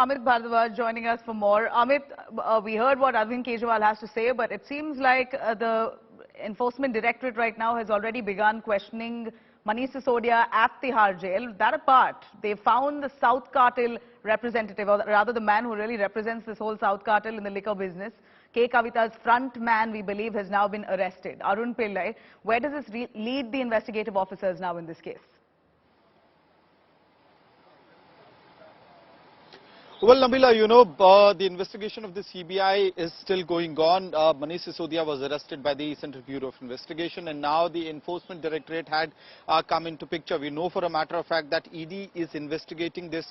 Amit Bhardwaj joining us for more. Amit, we heard what Arvind Kejriwal has to say, but it seems like the Enforcement Directorate right now has already begun questioning Manish Sisodia at Tihar jail. That apart, they found the South Cartel representative, or rather the man who really represents this whole South Cartel in the liquor business. K. Kavita's front man, we believe, has now been arrested. Arun Pillai, where does this lead the investigative officers now in this case? Well, Nabila, the investigation of the CBI is still going on. Manish Sisodia was arrested by the Central Bureau of Investigation, and now the Enforcement Directorate had come into picture. We know for a matter of fact that ED is investigating this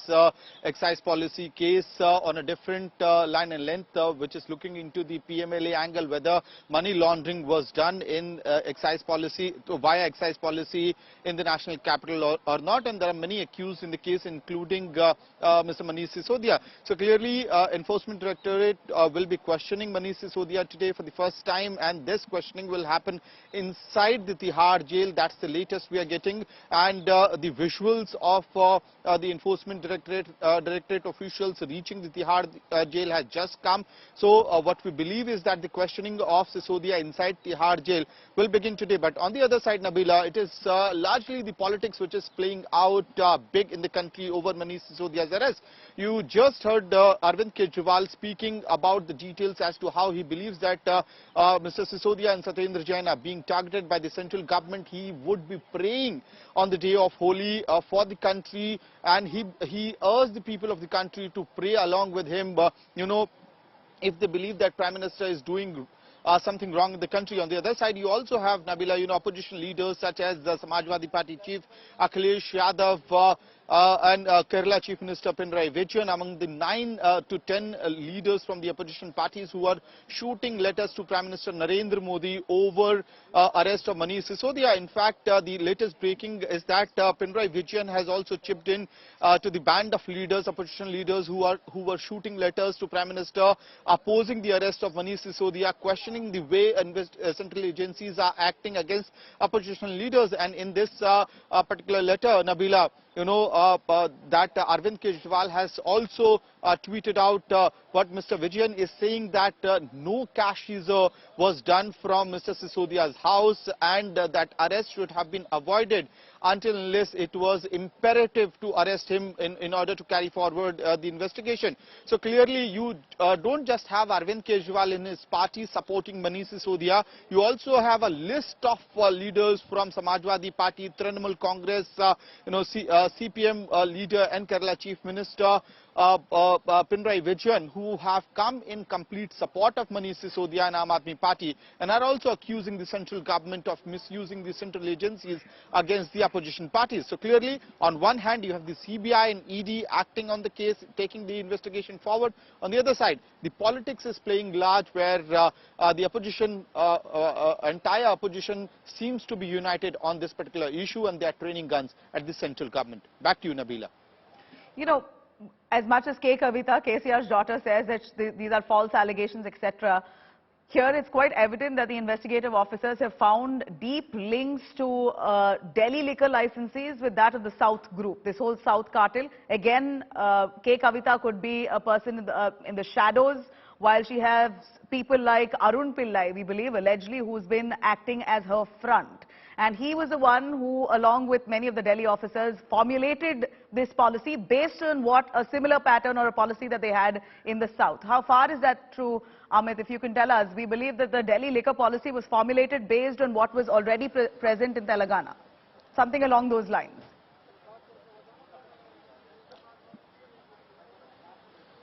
excise policy case on a different line and length, which is looking into the PMLA angle, whether money laundering was done in excise policy, via excise policy in the national capital or not. And there are many accused in the case, including Mr. Manish Sisodia. So clearly, Enforcement Directorate will be questioning Manish Sisodia today for the first time, and this questioning will happen inside the Tihar jail. That's the latest we are getting, and the visuals of the Enforcement Directorate officials reaching the Tihar jail has just come. So what we believe is that the questioning of Sisodia inside Tihar jail will begin today. But on the other side, Nabila, it is largely the politics which is playing out big in the country over Manish Sisodia's arrest. You just heard Arvind Kejriwal speaking about the details as to how he believes that Mr. Sisodia and Satyendra Jain are being targeted by the central government. He would be praying on the day of Holi for the country, and he urged the people of the country to pray along with him, if they believe that Prime Minister is doing something wrong in the country. On the other side, you also have, Nabila, opposition leaders such as the Samajwadi Party chief Akhilesh Yadav and Kerala Chief Minister Pinarayi Vijayan, among the 9 to 10 leaders from the opposition parties who are shooting letters to Prime Minister Narendra Modi over arrest of Manish Sisodia. In fact, the latest breaking is that Pinarayi Vijayan has also chipped in to the band of leaders, opposition leaders who were shooting letters to Prime Minister opposing the arrest of Manish Sisodia, questioning the way central agencies are acting against opposition leaders. And in this particular letter, Nabila, that Arvind Kejriwal has also tweeted out what Mr. Vijayan is saying, that no cash seizure was done from Mr. Sisodia's house, and that arrest should have been avoided until unless it was imperative to arrest him in order to carry forward the investigation. So clearly, you don't just have Arvind Kejriwal in his party supporting Manish Sisodia. You also have a list of leaders from Samajwadi Party, Trinamool Congress, CPM leader and Kerala Chief Minister Pinarayi Vijayan, who have come in complete support of Manish Sisodia and Aam Aadmi Party, and are also accusing the central government of misusing the central agencies against the opposition parties. So clearly, on one hand, you have the CBI and ED acting on the case, taking the investigation forward. On the other side, the politics is playing large, where the opposition, entire opposition seems to be united on this particular issue, and they are training guns at the central government. Back to you, Nabila. As much as K. Kavita, KCR's daughter, says that these are false allegations, etc., here it's quite evident that the investigative officers have found deep links to Delhi liquor licensees with that of the South group, this whole South cartel. Again, K. Kavita could be a person in the shadows, while she has people like Arun Pillai, we believe, allegedly, who's been acting as her front. And he was the one who, along with many of the Delhi officers, formulated this policy based on what a similar pattern or a policy that they had in the South. How far is that true, Amit? If you can tell us, we believe that the Delhi liquor policy was formulated based on what was already present in Telangana. Something along those lines.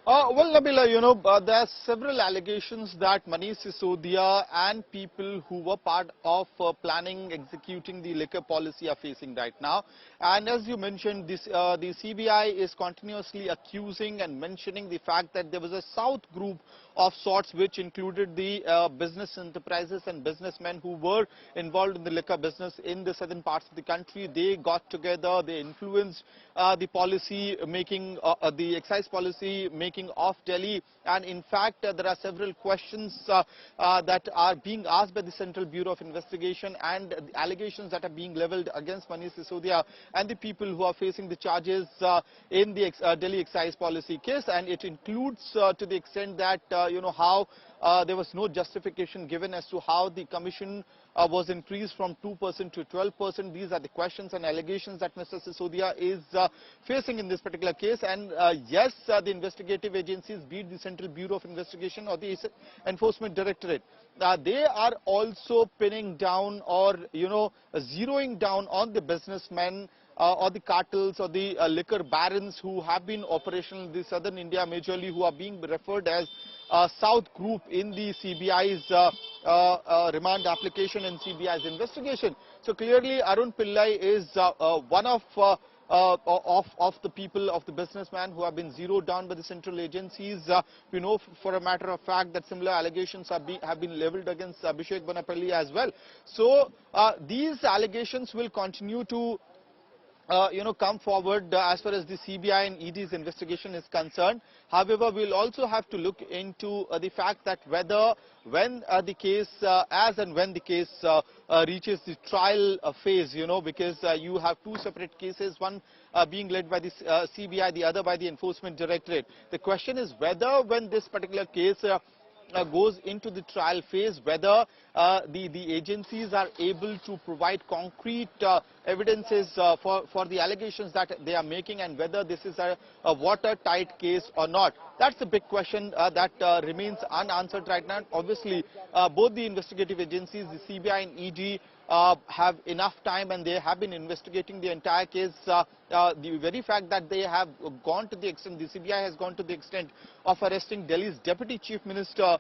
Well, Nabila, there are several allegations that Manish Sisodia and people who were part of planning, executing the liquor policy are facing right now. And as you mentioned, the CBI is continuously accusing and mentioning the fact that there was a South group of sorts, which included the business enterprises and businessmen who were involved in the liquor business in the southern parts of the country. They got together, they influenced the policy making, the excise policy making taking of Delhi. And in fact, there are several questions that are being asked by the Central Bureau of Investigation, and the allegations that are being leveled against Manish Sisodia and the people who are facing the charges in the Delhi excise policy case. And it includes to the extent that, how there was no justification given as to how the commission was increased from 2% to 12%. These are the questions and allegations that Mr. Sisodia is facing in this particular case. And yes, the investigative agencies, be it the Central Bureau of Investigation or the Enforcement Directorate, they are also pinning down or, zeroing down on the businessmen or the cartels or the liquor barons who have been operational in the southern India majorly, who are being referred as South Group in the CBI's remand application and CBI's investigation. So clearly Arun Pillai is one of the people, of the businessmen who have been zeroed down by the central agencies. We know for a matter of fact that similar allegations have been leveled against Abhishek Banapalli as well. So these allegations will continue to come forward as far as the CBI and ED's investigation is concerned. However, we'll also have to look into the fact that whether when the case, as and when the case reaches the trial phase, because you have two separate cases, one being led by the CBI, the other by the Enforcement Directorate. The question is whether when this particular case goes into the trial phase, whether the agencies are able to provide concrete evidences for the allegations that they are making, and whether this is a watertight case or not. That's the big question that remains unanswered right now. Obviously, both the investigative agencies, the CBI and ED, have enough time, and they have been investigating the entire case. The very fact that they have gone to the extent, the CBI has gone to the extent of arresting Delhi's Deputy Chief Minister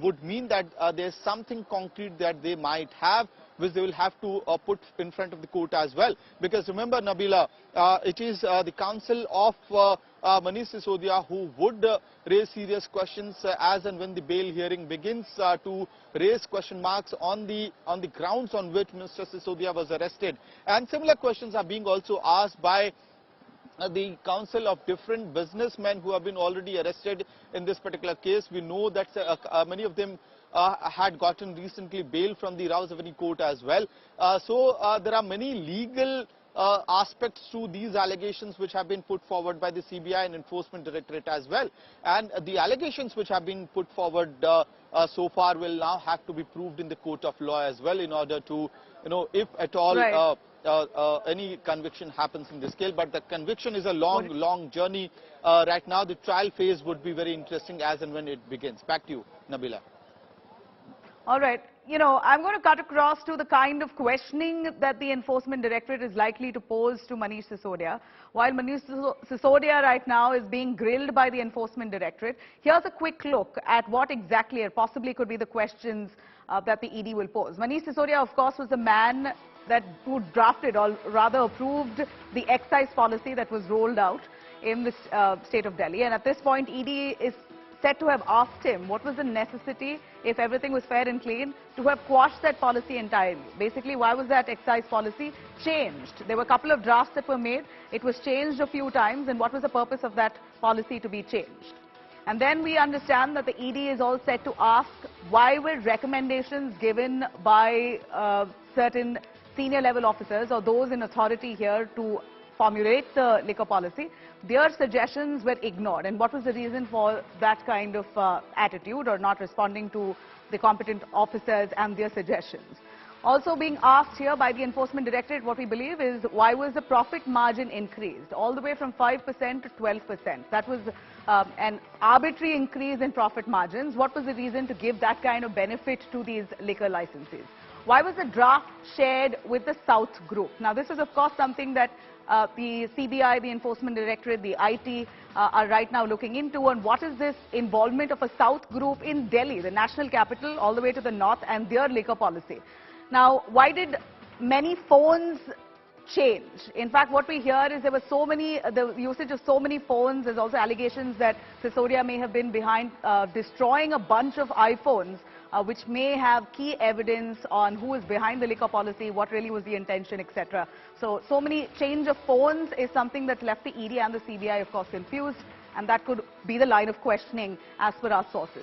would mean that there's something concrete that they might have, which they will have to put in front of the court as well. Because remember, Nabila, it is the counsel of Manish Sisodia who would raise serious questions as and when the bail hearing begins, to raise question marks on the grounds on which Mr. Sisodia was arrested. And similar questions are being also asked by the counsel of different businessmen who have been already arrested in this particular case. We know that many of them had gotten recently bail from the Rouse Avenue Court as well. So there are many legal aspects to these allegations which have been put forward by the CBI and Enforcement Directorate as well. And the allegations which have been put forward so far will now have to be proved in the court of law as well, in order to, if at all any conviction happens in this case. But the conviction is a long journey. Right now, the trial phase would be very interesting as and when it begins. Back to you, Nabila. All right. I'm going to cut across to the kind of questioning that the Enforcement Directorate is likely to pose to Manish Sisodia. While Manish Sisodia right now is being grilled by the Enforcement Directorate, here's a quick look at what exactly or possibly could be the questions that the ED will pose. Manish Sisodia, of course, was the man who drafted, or rather approved, the excise policy that was rolled out in the state of Delhi. And at this point, ED is said to have asked him what was the necessity, if everything was fair and clean, to have quashed that policy entirely. Basically, why was that excise policy changed? There were a couple of drafts that were made. It was changed a few times, and what was the purpose of that policy to be changed? And then we understand that the ED is all set to ask why were recommendations given by certain senior level officers or those in authority here to formulate the liquor policy, their suggestions were ignored, and what was the reason for that kind of attitude, or not responding to the competent officers and their suggestions. Also being asked here by the Enforcement Directorate, what we believe is, why was the profit margin increased all the way from 5% to 12%? That was an arbitrary increase in profit margins. What was the reason to give that kind of benefit to these liquor licenses? Why was the draft shared with the South Group? Now, this is, of course, something that the CBI, the Enforcement Directorate, the IT are right now looking into. And what is this involvement of a South Group in Delhi, the national capital, all the way to the north, and their liquor policy? Now, why did many phones change? In fact, what we hear is there were the usage of so many phones. There's also allegations that Sisodia may have been behind destroying a bunch of iPhones, which may have key evidence on who is behind the liquor policy, what really was the intention, etc. So many change of phones is something that left the ED and the CBI, of course, confused. And that could be the line of questioning as per our sources.